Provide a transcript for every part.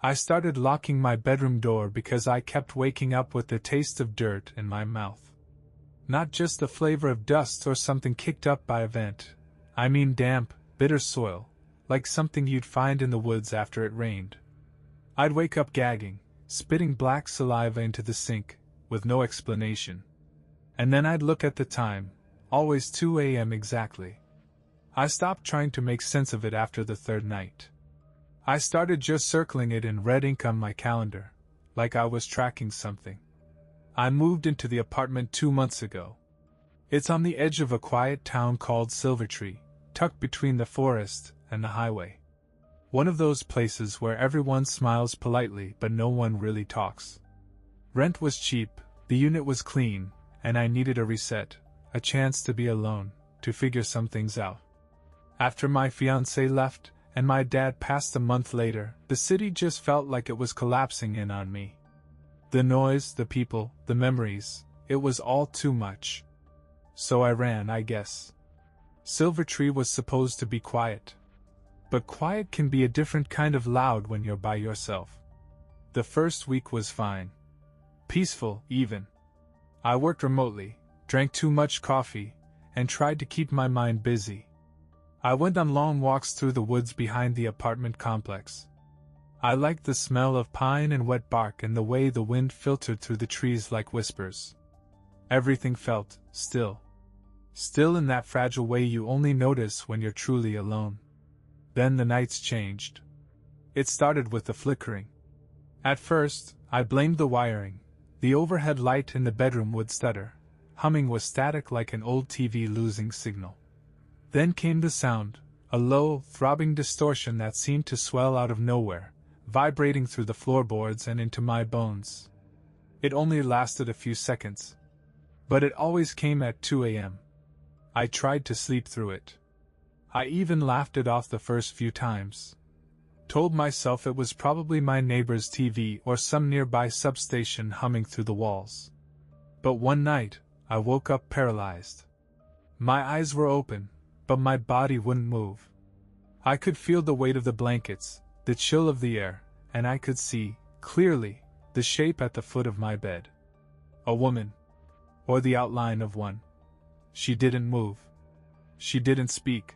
I started locking my bedroom door because I kept waking up with the taste of dirt in my mouth. Not just the flavor of dust or something kicked up by a vent. I mean damp, bitter soil, like something you'd find in the woods after it rained. I'd wake up gagging, spitting black saliva into the sink, with no explanation. And then I'd look at the time, always 2 a.m. exactly. I stopped trying to make sense of it after the third night. I started just circling it in red ink on my calendar, like I was tracking something. I moved into the apartment 2 months ago. It's on the edge of a quiet town called Silvertree, tucked between the forest and the highway. One of those places where everyone smiles politely but no one really talks. Rent was cheap, the unit was clean, and I needed a reset, a chance to be alone, to figure some things out. After my fiancée left, and my dad passed a month later, the city just felt like it was collapsing in on me. The noise, the people, the memories, it was all too much. So I ran, I guess. Silvertree was supposed to be quiet. But quiet can be a different kind of loud when you're by yourself. The first week was fine. Peaceful, even. I worked remotely, drank too much coffee, and tried to keep my mind busy. I went on long walks through the woods behind the apartment complex. I liked the smell of pine and wet bark and the way the wind filtered through the trees like whispers. Everything felt still. Still in that fragile way you only notice when you're truly alone. Then the nights changed. It started with the flickering. At first, I blamed the wiring. The overhead light in the bedroom would stutter. Humming was static like an old TV losing signal. Then came the sound, a low, throbbing distortion that seemed to swell out of nowhere, vibrating through the floorboards and into my bones. It only lasted a few seconds. But it always came at 2 a.m. I tried to sleep through it. I even laughed it off the first few times. Told myself it was probably my neighbor's TV or some nearby substation humming through the walls. But one night, I woke up paralyzed. My eyes were open, but my body wouldn't move. I could feel the weight of the blankets, the chill of the air, and I could see, clearly, the shape at the foot of my bed. A woman. Or the outline of one. She didn't move. She didn't speak.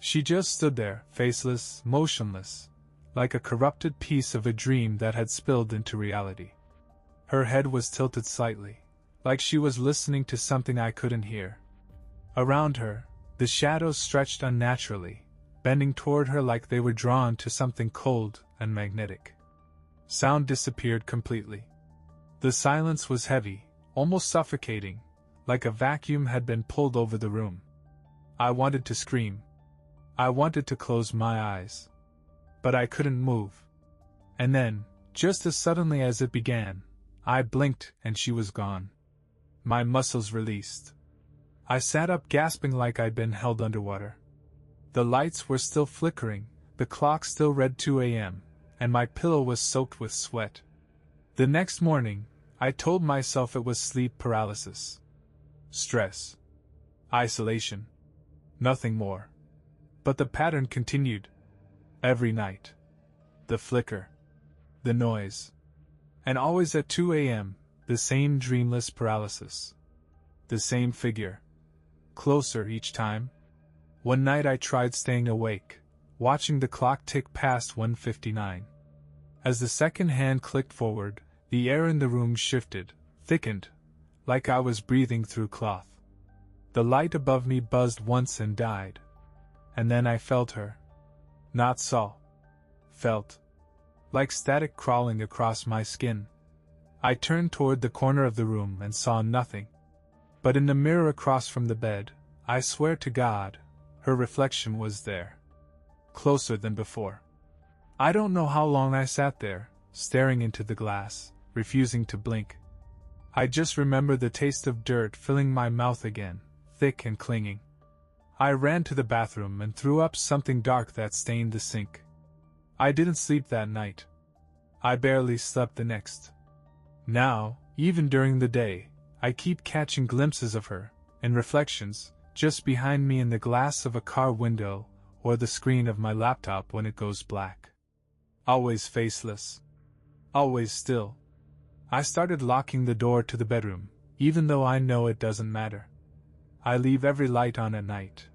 She just stood there, faceless, motionless, like a corrupted piece of a dream that had spilled into reality. Her head was tilted slightly, like she was listening to something I couldn't hear. Around her, the shadows stretched unnaturally, bending toward her like they were drawn to something cold and magnetic. Sound disappeared completely. The silence was heavy, almost suffocating, like a vacuum had been pulled over the room. I wanted to scream. I wanted to close my eyes. But I couldn't move. And then, just as suddenly as it began, I blinked and she was gone. My muscles released. I sat up gasping like I'd been held underwater. The lights were still flickering, the clock still read 2 a.m., and my pillow was soaked with sweat. The next morning, I told myself it was sleep paralysis. Stress. Isolation. Nothing more. But the pattern continued. Every night. The flicker. The noise. And always at 2 a.m., the same dreamless paralysis. The same figure. Closer each time. One night I tried staying awake, watching the clock tick past 1:59. As the second hand clicked forward, the air in the room shifted, thickened, like I was breathing through cloth. The light above me buzzed once and died. And then I felt her. Not saw. Felt. Like static crawling across my skin. I turned toward the corner of the room and saw nothing. But in the mirror across from the bed, I swear to God, her reflection was there. Closer than before. I don't know how long I sat there, staring into the glass, refusing to blink. I just remember the taste of dirt filling my mouth again, thick and clinging. I ran to the bathroom and threw up something dark that stained the sink. I didn't sleep that night. I barely slept the next. Now, even during the day, I keep catching glimpses of her, in reflections, just behind me in the glass of a car window, or the screen of my laptop when it goes black. Always faceless. Always still. I started locking the door to the bedroom, even though I know it doesn't matter. I leave every light on at night.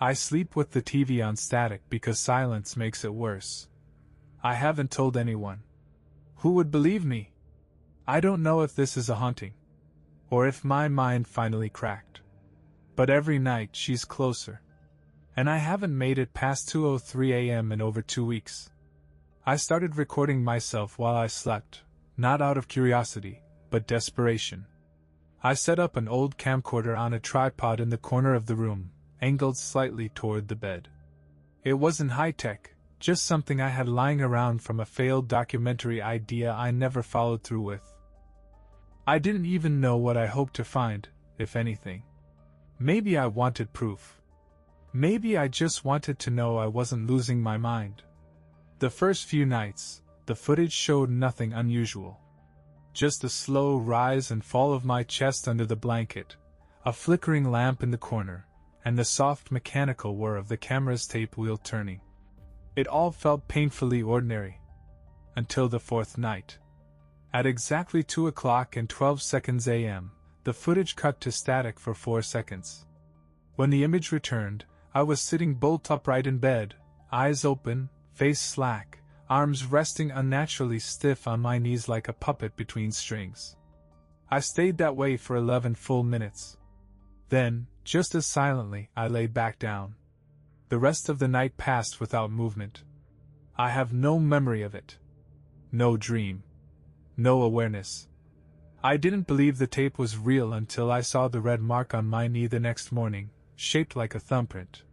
I sleep with the TV on static because silence makes it worse. I haven't told anyone. Who would believe me? I don't know if this is a haunting, or if my mind finally cracked. But every night she's closer. And I haven't made it past 2:03 a.m. in over 2 weeks. I started recording myself while I slept, not out of curiosity, but desperation. I set up an old camcorder on a tripod in the corner of the room, angled slightly toward the bed. It wasn't high-tech, just something I had lying around from a failed documentary idea I never followed through with. I didn't even know what I hoped to find, if anything. Maybe I wanted proof. Maybe I just wanted to know I wasn't losing my mind. The first few nights, the footage showed nothing unusual. Just a slow rise and fall of my chest under the blanket, a flickering lamp in the corner, and the soft mechanical whir of the camera's tape wheel turning. It all felt painfully ordinary. Until the fourth night. At exactly 2:12 a.m., the footage cut to static for 4 seconds. When the image returned, I was sitting bolt upright in bed, eyes open, face slack, arms resting unnaturally stiff on my knees like a puppet between strings. I stayed that way for 11 full minutes. Then, just as silently, I lay back down. The rest of the night passed without movement. I have no memory of it. No dream. No awareness. I didn't believe the tape was real until I saw the red mark on my knee the next morning, shaped like a thumbprint.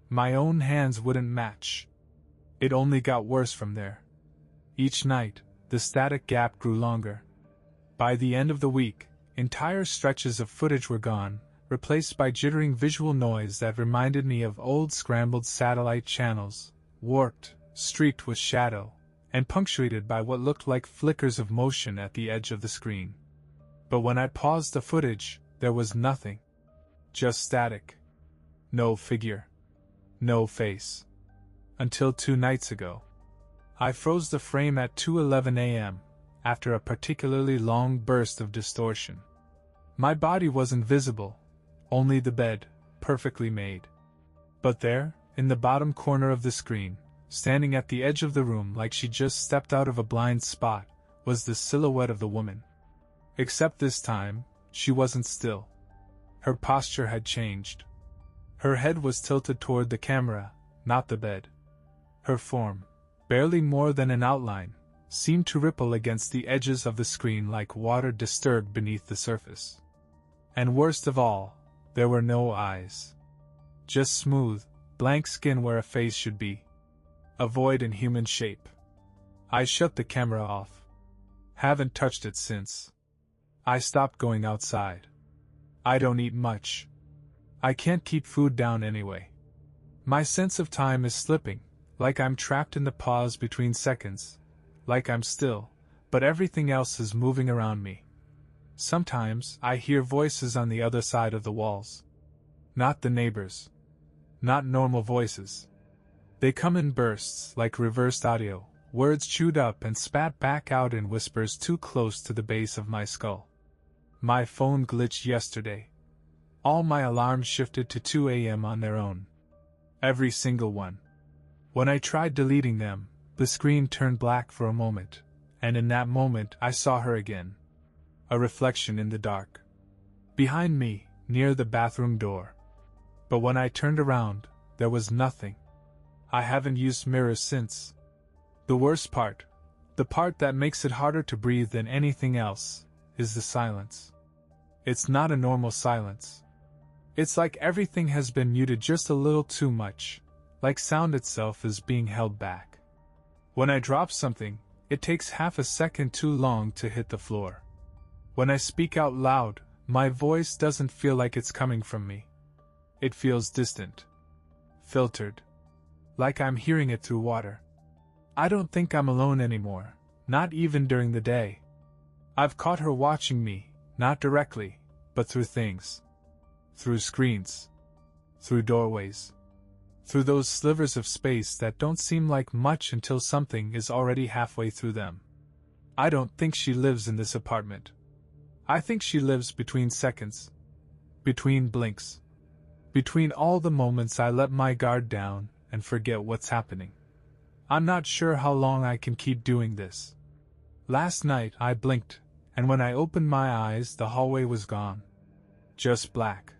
My own hands wouldn't match. It only got worse from there. Each night, the static gap grew longer. By the end of the week, entire stretches of footage were gone, replaced by jittering visual noise that reminded me of old scrambled satellite channels, warped, streaked with shadow, and punctuated by what looked like flickers of motion at the edge of the screen. But when I paused the footage, there was nothing. Just static. No figure. No face. Until 2 nights ago. I froze the frame at 2:11 a.m., after a particularly long burst of distortion. My body wasn't visible, only the bed, perfectly made. But there, in the bottom corner of the screen, standing at the edge of the room like she just stepped out of a blind spot, was the silhouette of the woman. Except this time, she wasn't still. Her posture had changed. Her head was tilted toward the camera, not the bed. Her form, barely more than an outline, seemed to ripple against the edges of the screen like water disturbed beneath the surface. And worst of all, there were no eyes. Just smooth, blank skin where a face should be. A void in human shape. I shut the camera off. Haven't touched it since. I stopped going outside. I don't eat much. I can't keep food down anyway. My sense of time is slipping, like I'm trapped in the pause between seconds, like I'm still, but everything else is moving around me. Sometimes I hear voices on the other side of the walls. Not the neighbors. Not normal voices. They come in bursts like reversed audio, words chewed up and spat back out in whispers too close to the base of my skull. My phone glitched yesterday. All my alarms shifted to 2 a.m. on their own. Every single one. When I tried deleting them, the screen turned black for a moment, and in that moment I saw her again. A reflection in the dark. Behind me, near the bathroom door. But when I turned around, there was nothing. I haven't used mirrors since. The worst part, the part that makes it harder to breathe than anything else, is the silence. It's not a normal silence. It's like everything has been muted just a little too much, like sound itself is being held back. When I drop something, it takes half a second too long to hit the floor. When I speak out loud, my voice doesn't feel like it's coming from me. It feels distant. Filtered. Like I'm hearing it through water. I don't think I'm alone anymore, not even during the day. I've caught her watching me, not directly, but through things. Through screens. Through doorways. through those slivers of space that don't seem like much until something is already halfway through them. I don't think she lives in this apartment. I think she lives between seconds. Between blinks. Between all the moments I let my guard down and forget what's happening. I'm not sure how long I can keep doing this. Last night I blinked, and when I opened my eyes the hallway was gone. Just black.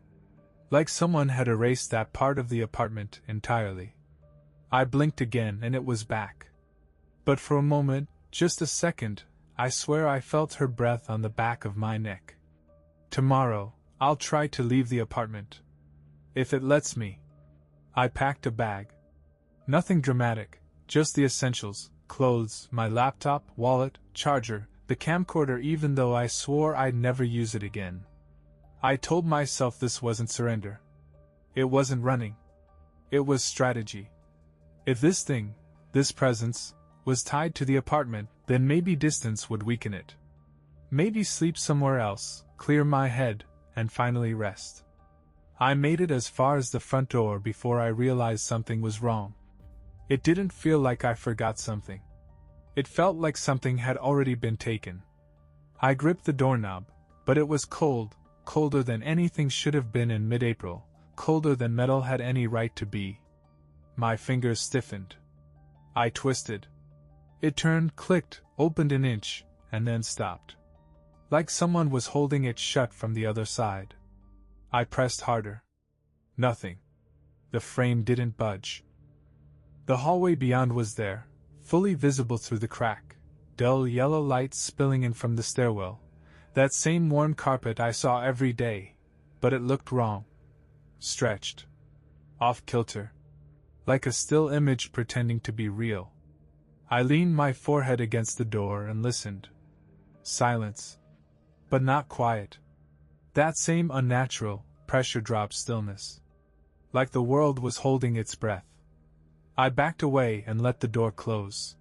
Like someone had erased that part of the apartment entirely. I blinked again and it was back. But for a moment, just a second, I swear I felt her breath on the back of my neck. Tomorrow, I'll try to leave the apartment. If it lets me. I packed a bag. Nothing dramatic, just the essentials, clothes, my laptop, wallet, charger, the camcorder, even though I swore I'd never use it again. I told myself this wasn't surrender. It wasn't running. It was strategy. If this thing, this presence, was tied to the apartment, then maybe distance would weaken it. Maybe sleep somewhere else, clear my head, and finally rest. I made it as far as the front door before I realized something was wrong. It didn't feel like I forgot something. It felt like something had already been taken. I gripped the doorknob, but it was cold, colder than anything should have been in mid-April, colder than metal had any right to be. My fingers stiffened. I twisted. It turned, clicked, opened an inch, and then stopped. Like someone was holding it shut from the other side. I pressed harder. Nothing. The frame didn't budge. The hallway beyond was there, fully visible through the crack, dull yellow light spilling in from the stairwell. That same worn carpet I saw every day, but it looked wrong. Stretched. Off kilter. Like a still image pretending to be real. I leaned my forehead against the door and listened. Silence. But not quiet. That same unnatural, pressure-drop stillness. Like the world was holding its breath. I backed away and let the door close.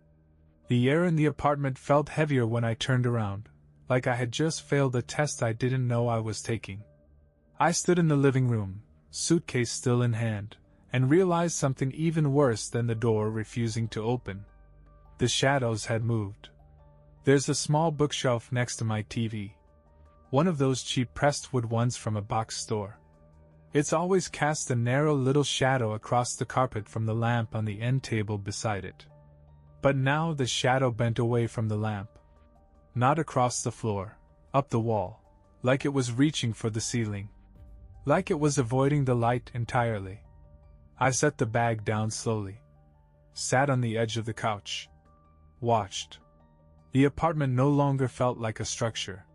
The air in the apartment felt heavier when I turned around, like I had just failed a test I didn't know I was taking. I stood in the living room, suitcase still in hand, and realized something even worse than the door refusing to open. The shadows had moved. There's a small bookshelf next to my TV. One of those cheap pressed wood ones from a box store. It's always cast a narrow little shadow across the carpet from the lamp on the end table beside it. But now the shadow bent away from the lamp. Not across the floor, up the wall, like it was reaching for the ceiling. Like it was avoiding the light entirely. I set the bag down slowly. Sat on the edge of the couch. Watched. The apartment no longer felt like a structure.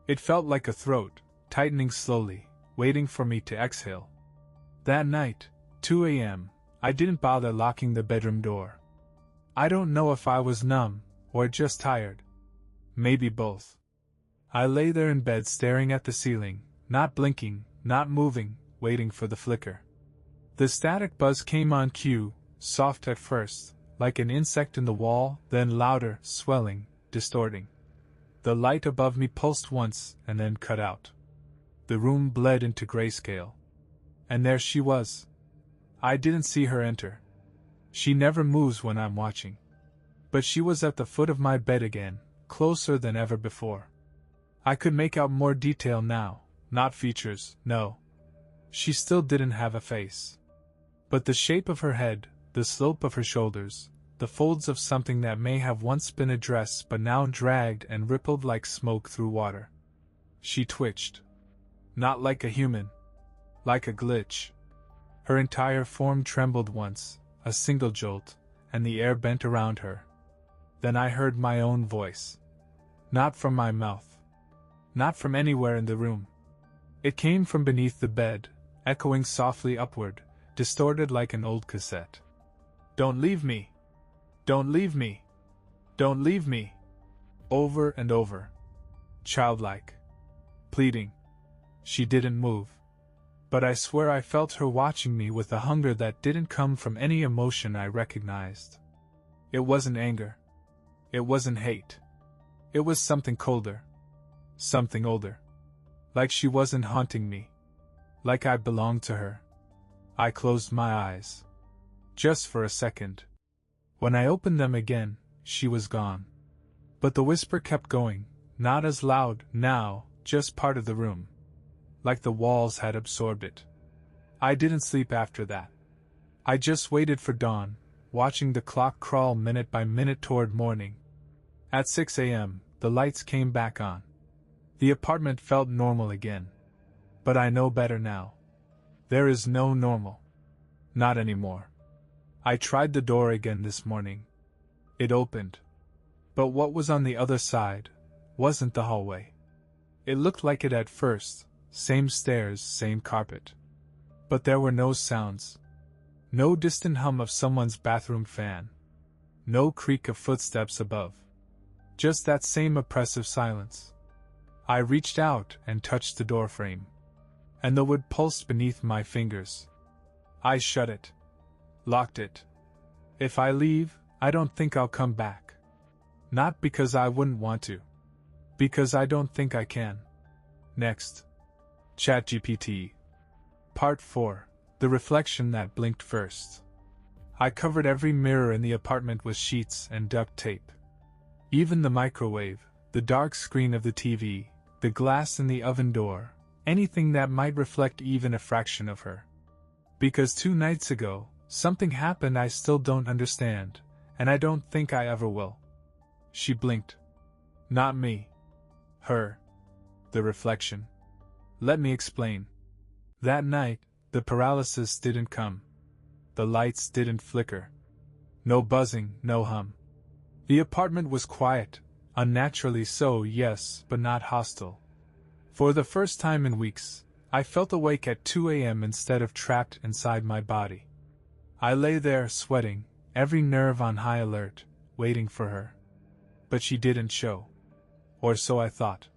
It felt like a throat, tightening slowly, waiting for me to exhale. That night, 2 a.m., I didn't bother locking the bedroom door. I don't know if I was numb, or just tired. Maybe both. I lay there in bed staring at the ceiling, not blinking, not moving, waiting for the flicker. The static buzz came on cue, soft at first, like an insect in the wall, then louder, swelling, distorting. The light above me pulsed once and then cut out. The room bled into grayscale. And there she was. I didn't see her enter. She never moves when I'm watching. But she was at the foot of my bed again, closer than ever before. I could make out more detail now, not features, no. She still didn't have a face. But the shape of her head, the slope of her shoulders, the folds of something that may have once been a dress but now dragged and rippled like smoke through water. She twitched. Not like a human. Like a glitch. Her entire form trembled once, a single jolt, and the air bent around her. Then I heard my own voice. Not from my mouth. Not from anywhere in the room. It came from beneath the bed, echoing softly upward, distorted like an old cassette. Don't leave me! Don't leave me! Don't leave me! Over and over. Childlike. Pleading. She didn't move. But I swear I felt her watching me with a hunger that didn't come from any emotion I recognized. It wasn't anger. It wasn't hate. It was something colder. Something older. Like she wasn't haunting me. Like I belonged to her. I closed my eyes. Just for a second. When I opened them again, she was gone. But the whisper kept going, not as loud now, just part of the room. Like the walls had absorbed it. I didn't sleep after that. I just waited for dawn, watching the clock crawl minute by minute toward morning. At 6 a.m., the lights came back on. The apartment felt normal again. But I know better now. There is no normal. Not anymore. I tried the door again this morning. It opened. But what was on the other side wasn't the hallway. It looked like it at first, same stairs, same carpet. But there were no sounds. No distant hum of someone's bathroom fan. No creak of footsteps above. Just that same oppressive silence. I reached out and touched the doorframe. And the wood pulsed beneath my fingers. I shut it. Locked it. If I leave, I don't think I'll come back. Not because I wouldn't want to. Because I don't think I can. Next. ChatGPT. Part 4. The reflection that blinked first. I covered every mirror in the apartment with sheets and duct tape. Even the microwave, the dark screen of the TV, the glass in the oven door, anything that might reflect even a fraction of her. Because 2 nights ago, something happened I still don't understand, and I don't think I ever will. She blinked. Not me. Her. The reflection. Let me explain. That night, the paralysis didn't come. The lights didn't flicker. No buzzing, no hum. The apartment was quiet, unnaturally so, yes, but not hostile. For the first time in weeks, I felt awake at 2 a.m. instead of trapped inside my body. I lay there sweating, every nerve on high alert, waiting for her. But she didn't show. Or so I thought.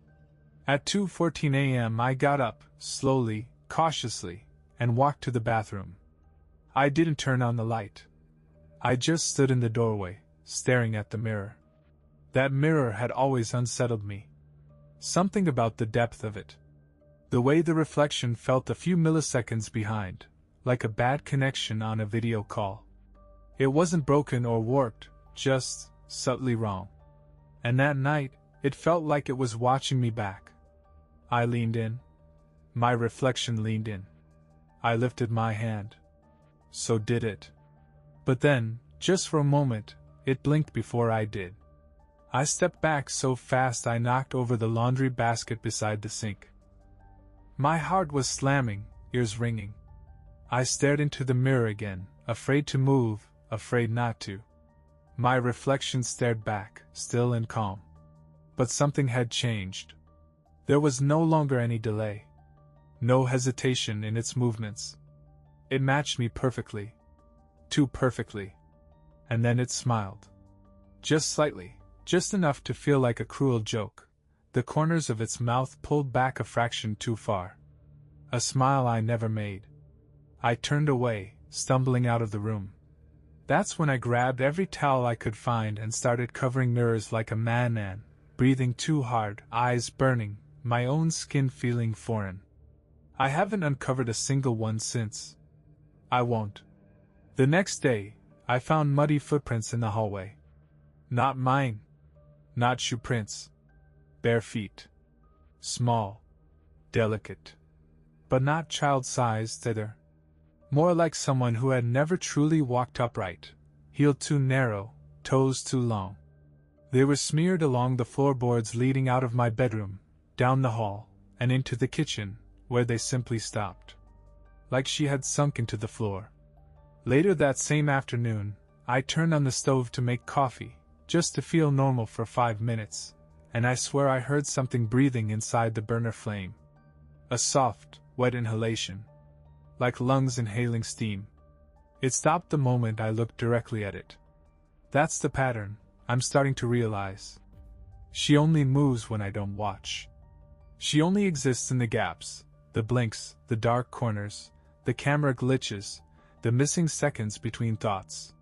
At 2:14 a.m. I got up, slowly, cautiously, and walked to the bathroom. I didn't turn on the light. I just stood in the doorway, staring at the mirror. That mirror had always unsettled me. Something about the depth of it. The way the reflection felt a few milliseconds behind, like a bad connection on a video call. It wasn't broken or warped, just subtly wrong. And that night, it felt like it was watching me back. I leaned in. My reflection leaned in. I lifted my hand. So did it. But then, just for a moment, it blinked before I did. I stepped back so fast I knocked over the laundry basket beside the sink. My heart was slamming, ears ringing. I stared into the mirror again, afraid to move, afraid not to. My reflection stared back, still and calm. But something had changed. There was no longer any delay. No hesitation in its movements. It matched me perfectly. Too perfectly. And then it smiled. Just slightly, just enough to feel like a cruel joke. The corners of its mouth pulled back a fraction too far. A smile I never made. I turned away, stumbling out of the room. That's when I grabbed every towel I could find and started covering mirrors like a madman, breathing too hard, eyes burning, my own skin feeling foreign. I haven't uncovered a single one since. I won't. The next day, I found muddy footprints in the hallway. Not mine. Not shoe prints. Bare feet. Small. Delicate. But not child-sized either. More like someone who had never truly walked upright, heel too narrow, toes too long. They were smeared along the floorboards leading out of my bedroom, down the hall, and into the kitchen, where they simply stopped. Like she had sunk into the floor. Later that same afternoon, I turned on the stove to make coffee, just to feel normal for 5 minutes, and I swear I heard something breathing inside the burner flame. A soft, wet inhalation. Like lungs inhaling steam. It stopped the moment I looked directly at it. That's the pattern, I'm starting to realize. She only moves when I don't watch. She only exists in the gaps, the blinks, the dark corners, the camera glitches, the missing seconds between thoughts.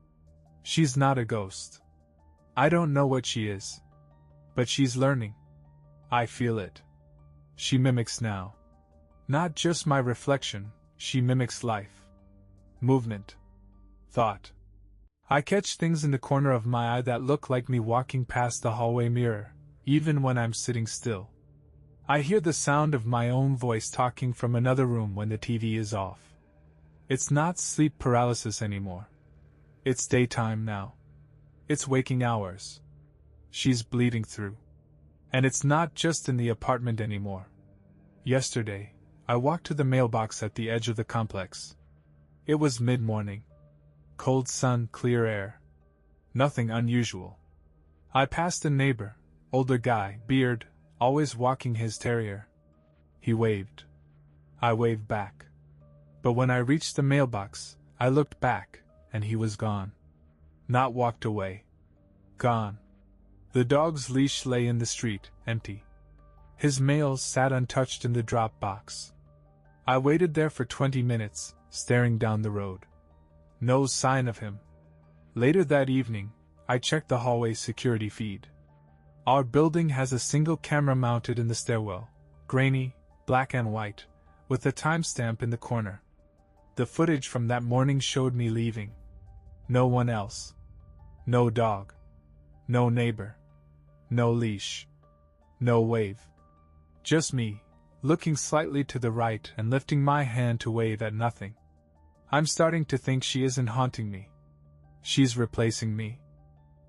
She's not a ghost. I don't know what she is. But she's learning. I feel it. She mimics now. Not just my reflection, she mimics life. Movement. thought. I catch things in the corner of my eye that look like me walking past the hallway mirror, even when I'm sitting still. I hear the sound of my own voice talking from another room when the TV is off. It's not sleep paralysis anymore. It's daytime now. It's waking hours. She's bleeding through. And it's not just in the apartment anymore. Yesterday, I walked to the mailbox at the edge of the complex. It was mid-morning. Cold sun, clear air. Nothing unusual. I passed a neighbor, older guy, beard, always walking his terrier. He waved. I waved back. But when I reached the mailbox, I looked back, and he was gone. Not walked away. Gone. The dog's leash lay in the street, empty. His mail sat untouched in the drop box. I waited there for 20 minutes, staring down the road. No sign of him. Later that evening, I checked the hallway security feed. Our building has a single camera mounted in the stairwell, grainy, black and white, with a timestamp in the corner. The footage from that morning showed me leaving. No one else. No dog. No neighbor. No leash. No wave. Just me, looking slightly to the right and lifting my hand to wave at nothing. I'm starting to think she isn't haunting me. She's replacing me.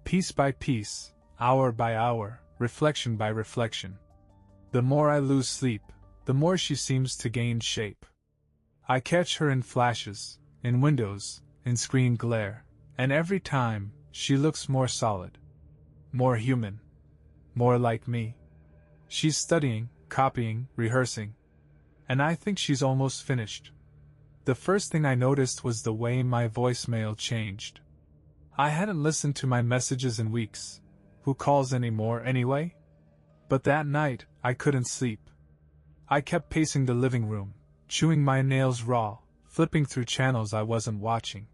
Piece by piece, hour by hour, reflection by reflection. The more I lose sleep, the more she seems to gain shape. I catch her in flashes, in windows, in screen glare, and every time, she looks more solid. More human. More like me. She's studying, copying, rehearsing. And I think she's almost finished. The first thing I noticed was the way my voicemail changed. I hadn't listened to my messages in weeks. Who calls anymore anyway? But that night, I couldn't sleep. I kept pacing the living room, chewing my nails raw, flipping through channels I wasn't watching.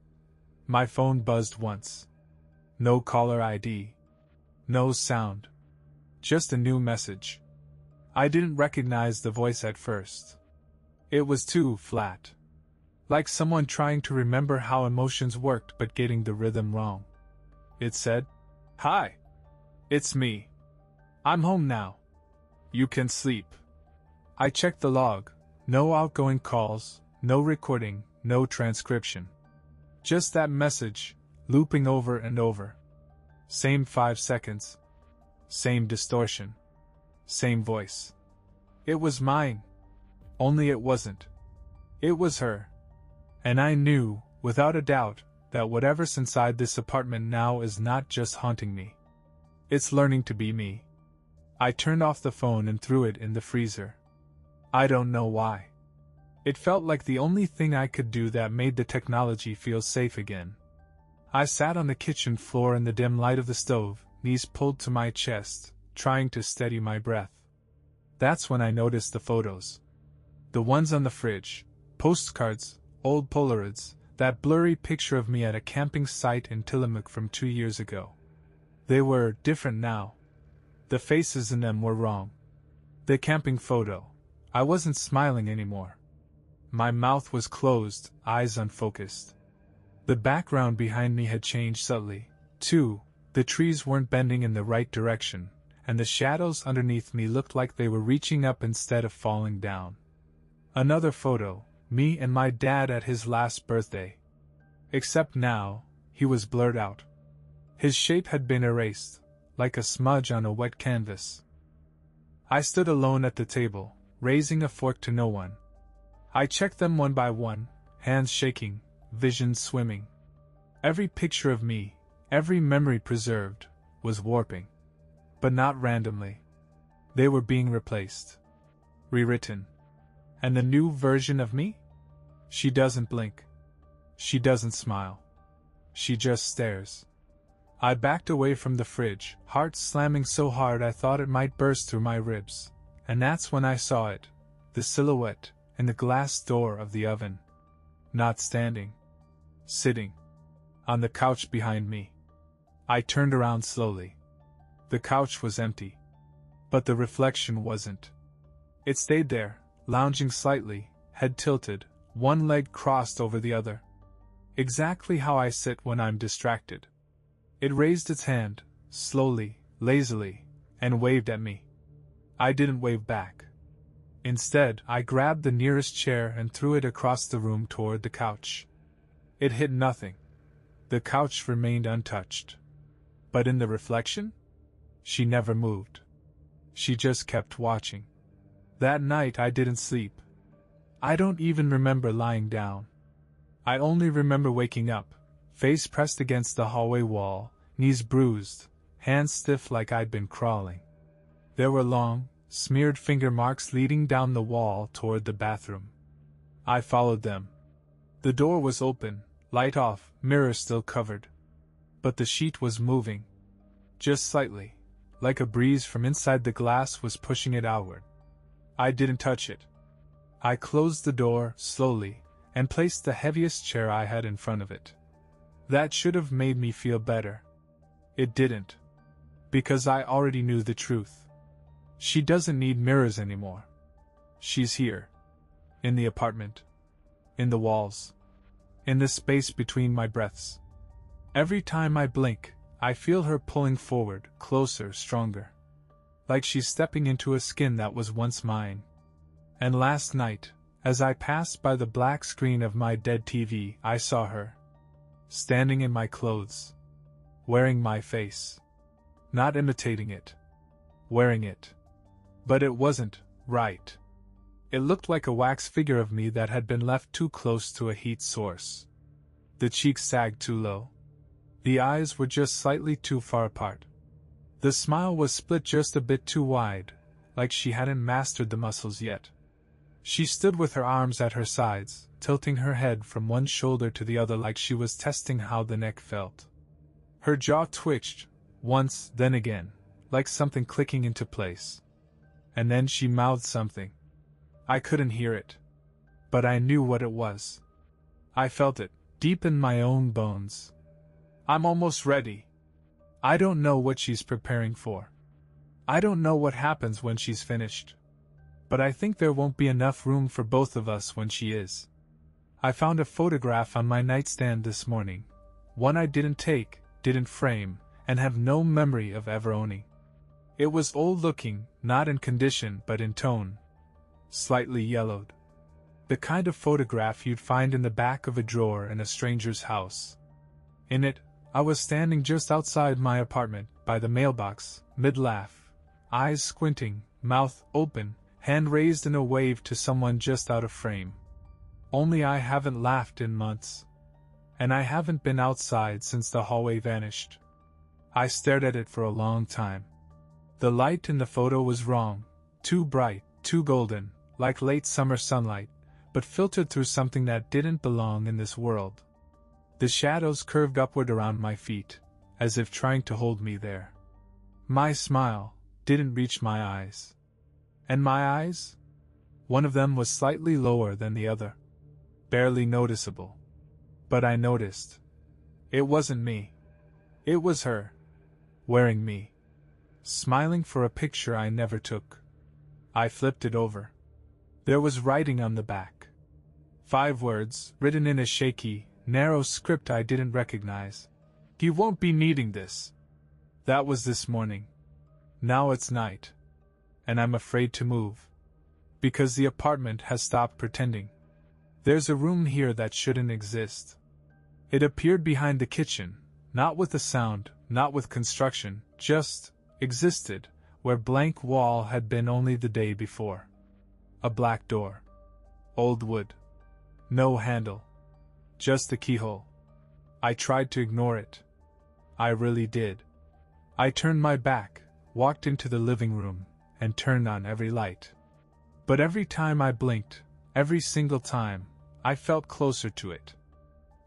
My phone buzzed once. No caller ID. No sound. Just a new message. I didn't recognize the voice at first. It was too flat. Like someone trying to remember how emotions worked but getting the rhythm wrong. It said, "Hi. It's me. I'm home now. You can sleep." I checked the log. No outgoing calls, no recording, no transcription. Just that message, looping over and over. Same 5 seconds. Same distortion. Same voice. It was mine. Only it wasn't. It was her. And I knew, without a doubt, that whatever's inside this apartment now is not just haunting me. It's learning to be me. I turned off the phone and threw it in the freezer. I don't know why. It felt like the only thing I could do that made the technology feel safe again. I sat on the kitchen floor in the dim light of the stove, knees pulled to my chest, trying to steady my breath. That's when I noticed the photos. The ones on the fridge, postcards, old Polaroids, that blurry picture of me at a camping site in Tillamook from 2 years ago. They were different now. The faces in them were wrong. The camping photo. I wasn't smiling anymore. My mouth was closed, eyes unfocused. The background behind me had changed subtly, too. The trees weren't bending in the right direction, and the shadows underneath me looked like they were reaching up instead of falling down. Another photo, me and my dad at his last birthday. Except now, he was blurred out. His shape had been erased, like a smudge on a wet canvas. I stood alone at the table, raising a fork to no one. I checked them one by one, hands shaking, vision swimming. Every picture of me, every memory preserved, was warping. But not randomly. They were being replaced. Rewritten. And the new version of me? She doesn't blink. She doesn't smile. She just stares. I backed away from the fridge, heart slamming so hard I thought it might burst through my ribs. And that's when I saw it, the silhouette, in the glass door of the oven. Not standing. Sitting. On the couch behind me. I turned around slowly. The couch was empty. But the reflection wasn't. It stayed there, lounging slightly, head tilted, one leg crossed over the other. Exactly how I sit when I'm distracted. It raised its hand, slowly, lazily, and waved at me. I didn't wave back. Instead, I grabbed the nearest chair and threw it across the room toward the couch. It hit nothing. The couch remained untouched. But in the reflection? She never moved. She just kept watching. That night I didn't sleep. I don't even remember lying down. I only remember waking up, face pressed against the hallway wall, knees bruised, hands stiff like I'd been crawling. There were long, smeared finger marks leading down the wall toward the bathroom. I followed them. The door was open, light off, mirror still covered. But the sheet was moving. Just slightly, like a breeze from inside the glass was pushing it outward. I didn't touch it. I closed the door, slowly, and placed the heaviest chair I had in front of it. That should have made me feel better. It didn't. Because I already knew the truth. She doesn't need mirrors anymore. She's here. In the apartment. In the walls. In the space between my breaths. Every time I blink, I feel her pulling forward, closer, stronger. Like she's stepping into a skin that was once mine. And last night, as I passed by the black screen of my dead TV, I saw her. Standing in my clothes. Wearing my face. Not imitating it. Wearing it. But it wasn't right. It looked like a wax figure of me that had been left too close to a heat source. The cheeks sagged too low. The eyes were just slightly too far apart. The smile was split just a bit too wide, like she hadn't mastered the muscles yet. She stood with her arms at her sides, tilting her head from one shoulder to the other like she was testing how the neck felt. Her jaw twitched, once, then again, like something clicking into place. And then she mouthed something. I couldn't hear it. But I knew what it was. I felt it, deep in my own bones. I'm almost ready. I don't know what she's preparing for. I don't know what happens when she's finished. But I think there won't be enough room for both of us when she is. I found a photograph on my nightstand this morning. One I didn't take, didn't frame, and have no memory of ever owning. It was old-looking, not in condition but in tone. Slightly yellowed. The kind of photograph you'd find in the back of a drawer in a stranger's house. In it, I was standing just outside my apartment, by the mailbox, mid-laugh, eyes squinting, mouth open, hand raised in a wave to someone just out of frame. Only I haven't laughed in months. And I haven't been outside since the hallway vanished. I stared at it for a long time. The light in the photo was wrong, too bright, too golden, like late summer sunlight, but filtered through something that didn't belong in this world. The shadows curved upward around my feet, as if trying to hold me there. My smile didn't reach my eyes. And my eyes? One of them was slightly lower than the other. Barely noticeable. But I noticed. It wasn't me. It was her. Wearing me. Smiling for a picture I never took. I flipped it over. There was writing on the back. 5 words, written in a shaky, narrow script I didn't recognize. "You won't be needing this." That was this morning. Now it's night. And I'm afraid to move. Because the apartment has stopped pretending. There's a room here that shouldn't exist. It appeared behind the kitchen, not with a sound, not with construction, just existed, where blank wall had been only the day before. A black door. Old wood. No handle. Just a keyhole. I tried to ignore it. I really did. I turned my back, walked into the living room, and turned on every light. But every time I blinked, every single time, I felt closer to it.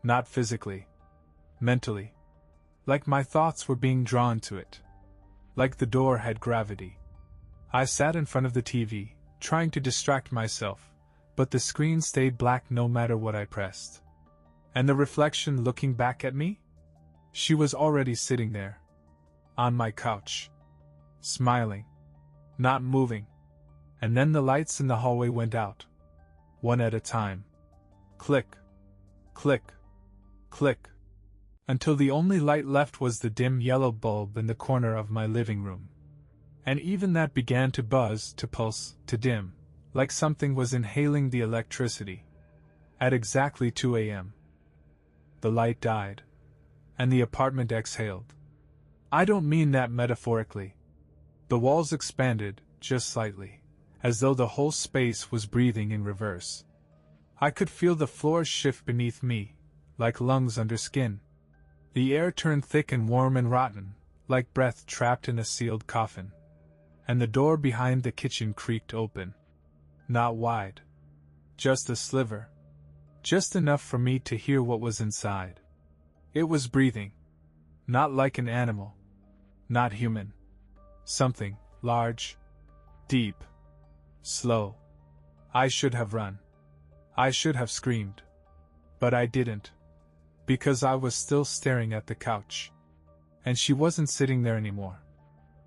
Not physically. Mentally. Like my thoughts were being drawn to it. Like the door had gravity. I sat in front of the TV, trying to distract myself, but the screen stayed black no matter what I pressed. And the reflection looking back at me? She was already sitting there. On my couch. Smiling. Not moving. And then the lights in the hallway went out. One at a time. Click. Click. click, until the only light left was the dim yellow bulb in the corner of my living room. And even that began to buzz, to pulse, to dim, like something was inhaling the electricity. At exactly 2 a.m. the light died, and the apartment exhaled. I don't mean that metaphorically. The walls expanded, just slightly, as though the whole space was breathing in reverse. I could feel the floors shift beneath me, like lungs under skin. The air turned thick and warm and rotten, like breath trapped in a sealed coffin. And the door behind the kitchen creaked open. Not wide. Just a sliver. Just enough for me to hear what was inside. It was breathing. Not like an animal. Not human. Something large, deep, slow. I should have run. I should have screamed. But I didn't. Because I was still staring at the couch. And she wasn't sitting there anymore.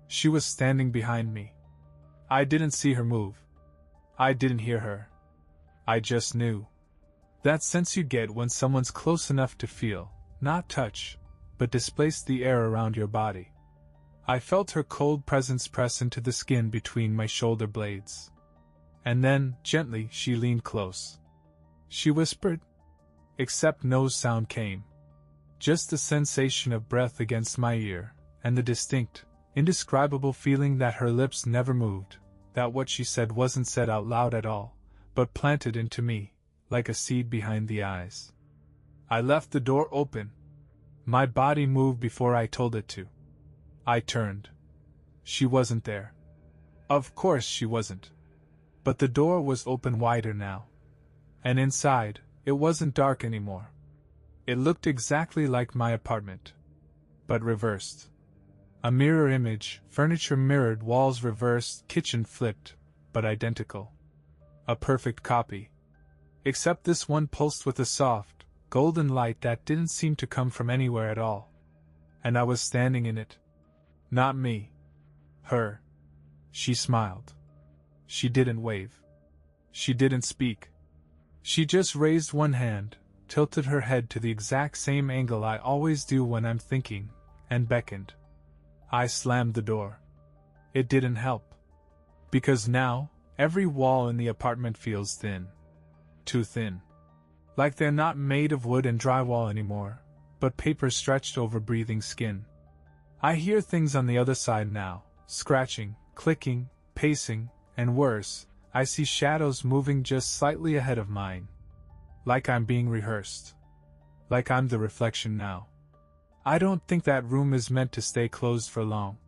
She was standing behind me. I didn't see her move. I didn't hear her. I just knew. That sense you get when someone's close enough to feel, not touch, but displace the air around your body. I felt her cold presence press into the skin between my shoulder blades. And then, gently, she leaned close. She whispered. Except no sound came. Just the sensation of breath against my ear, and the distinct, indescribable feeling that her lips never moved, that what she said wasn't said out loud at all, but planted into me, like a seed behind the eyes. I left the door open. My body moved before I told it to. I turned. She wasn't there. Of course she wasn't. But the door was open wider now. And inside, it wasn't dark anymore. It looked exactly like my apartment. But reversed. A mirror image, furniture mirrored, walls reversed, kitchen flipped, but identical. A perfect copy. Except this one pulsed with a soft, golden light that didn't seem to come from anywhere at all. And I was standing in it. Not me. Her. She smiled. She didn't wave. She didn't speak. She just raised one hand, tilted her head to the exact same angle I always do when I'm thinking, and beckoned. I slammed the door. It didn't help. Because now, every wall in the apartment feels thin. Too thin. Like they're not made of wood and drywall anymore, but paper stretched over breathing skin. I hear things on the other side now, scratching, clicking, pacing, and worse, I see shadows moving just slightly ahead of mine. Like I'm being rehearsed. Like I'm the reflection now. I don't think that room is meant to stay closed for long.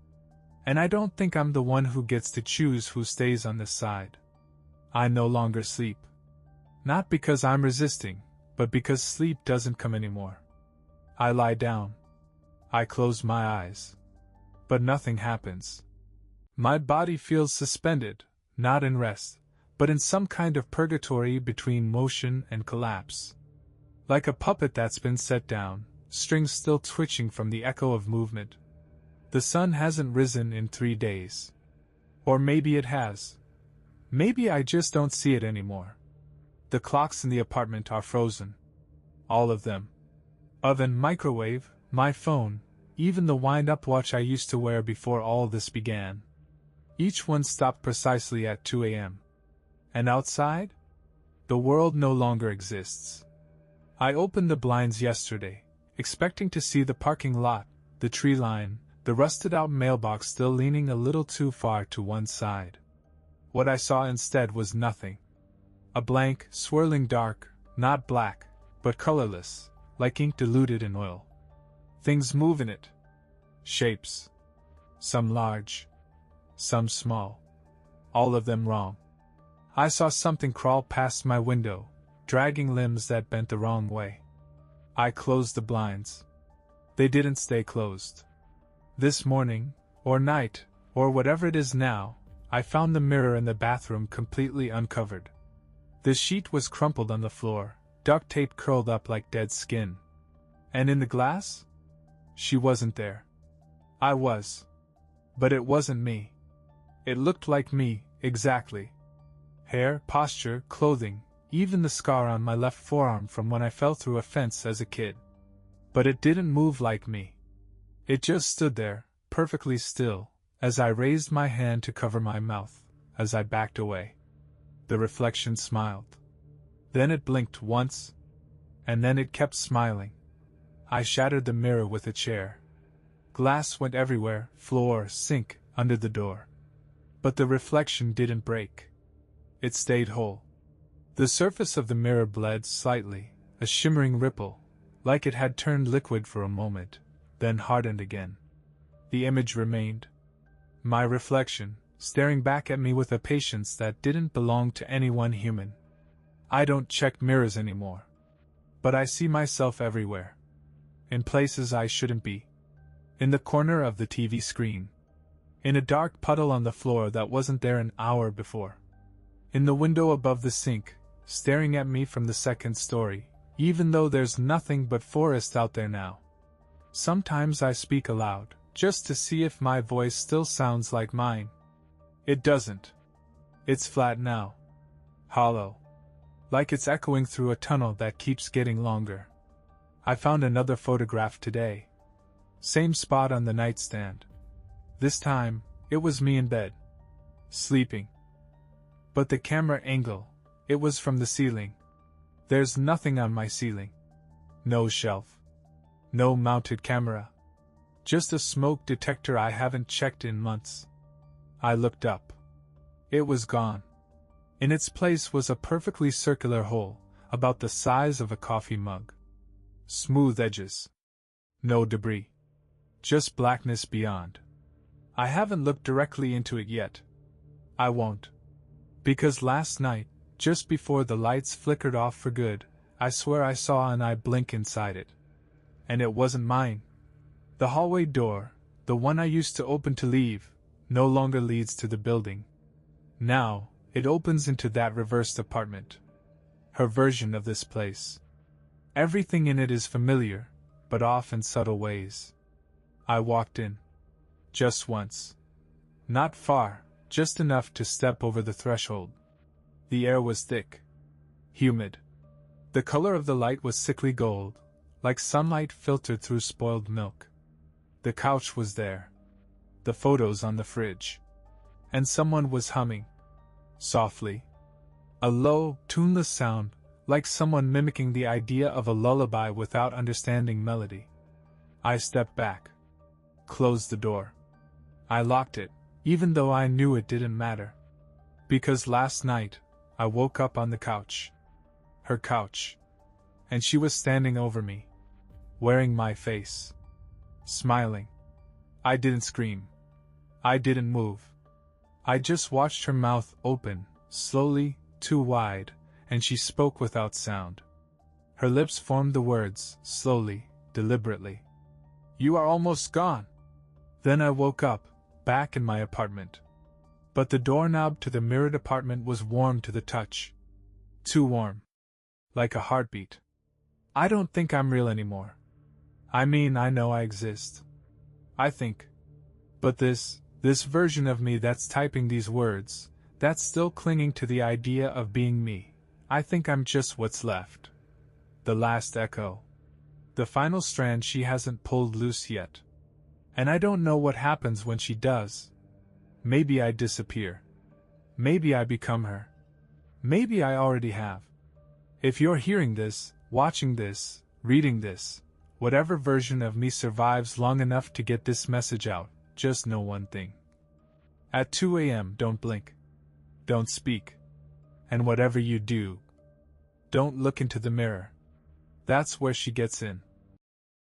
And I don't think I'm the one who gets to choose who stays on this side. I no longer sleep. Not because I'm resisting, but because sleep doesn't come anymore. I lie down. I close my eyes. But nothing happens. My body feels suspended, not in rest, but in some kind of purgatory between motion and collapse. Like a puppet that's been set down, strings still twitching from the echo of movement. The sun hasn't risen in 3 days. Or maybe it has. Maybe I just don't see it anymore. The clocks in the apartment are frozen. All of them. Oven, microwave, my phone, even the wind-up watch I used to wear before all this began. Each one stopped precisely at 2 a.m. And outside? The world no longer exists. I opened the blinds yesterday, expecting to see the parking lot, the tree line, the rusted-out mailbox still leaning a little too far to one side. What I saw instead was nothing. A blank, swirling dark, not black, but colorless, like ink diluted in oil. Things move in it. Shapes. Some large. Some small. All of them wrong. I saw something crawl past my window, dragging limbs that bent the wrong way. I closed the blinds. They didn't stay closed. This morning, or night, or whatever it is now, I found the mirror in the bathroom completely uncovered. The sheet was crumpled on the floor, duct tape curled up like dead skin. And in the glass? She wasn't there. I was. But it wasn't me. It looked like me, exactly. Hair, posture, clothing, even the scar on my left forearm from when I fell through a fence as a kid. But it didn't move like me. It just stood there, perfectly still, as I raised my hand to cover my mouth, as I backed away. The reflection smiled. Then it blinked once, and then it kept smiling. I shattered the mirror with a chair. Glass went everywhere, floor, sink, under the door. But the reflection didn't break. It stayed whole. The surface of the mirror bled slightly, a shimmering ripple, like it had turned liquid for a moment, then hardened again. The image remained. My reflection, staring back at me with a patience that didn't belong to anyone human. I don't check mirrors anymore. But I see myself everywhere. In places I shouldn't be. In the corner of the TV screen. In a dark puddle on the floor that wasn't there an hour before. In the window above the sink, staring at me from the second story, even though there's nothing but forest out there now. Sometimes I speak aloud, just to see if my voice still sounds like mine. It doesn't. It's flat now. Hollow. Like it's echoing through a tunnel that keeps getting longer. I found another photograph today. Same spot on the nightstand. This time, it was me in bed. Sleeping. But the camera angle, it was from the ceiling. There's nothing on my ceiling. No shelf. No mounted camera. Just a smoke detector I haven't checked in months. I looked up. It was gone. In its place was a perfectly circular hole, about the size of a coffee mug. Smooth edges. No debris. Just blackness beyond. I haven't looked directly into it yet. I won't. Because last night, just before the lights flickered off for good, I swear I saw an eye blink inside it. And it wasn't mine. The hallway door, the one I used to open to leave, no longer leads to the building. Now, it opens into that reversed apartment. Her version of this place. Everything in it is familiar, but off in subtle ways. I walked in. Just once. Not far, just enough to step over the threshold. The air was thick. Humid. The color of the light was sickly gold, like sunlight filtered through spoiled milk. The couch was there. The photos on the fridge. And someone was humming. Softly. A low, tuneless sound, like someone mimicking the idea of a lullaby without understanding melody. I stepped back. Closed the door. I locked it, even though I knew it didn't matter. Because last night, I woke up on the couch. Her couch. And she was standing over me. Wearing my face. Smiling. I didn't scream. I didn't move. I just watched her mouth open, slowly, too wide, and she spoke without sound. Her lips formed the words, slowly, deliberately. "You are almost gone." Then I woke up, back in my apartment. But the doorknob to the mirrored apartment was warm to the touch. Too warm. Like a heartbeat. I don't think I'm real anymore. I mean, I know I exist. I think. But this version of me that's typing these words, that's still clinging to the idea of being me, I think I'm just what's left. The last echo. The final strand she hasn't pulled loose yet. And I don't know what happens when she does. Maybe I disappear. Maybe I become her. Maybe I already have. If you're hearing this, watching this, reading this, whatever version of me survives long enough to get this message out, just know one thing. At 2 a.m. don't blink. Don't speak. And whatever you do, don't look into the mirror. That's where she gets in.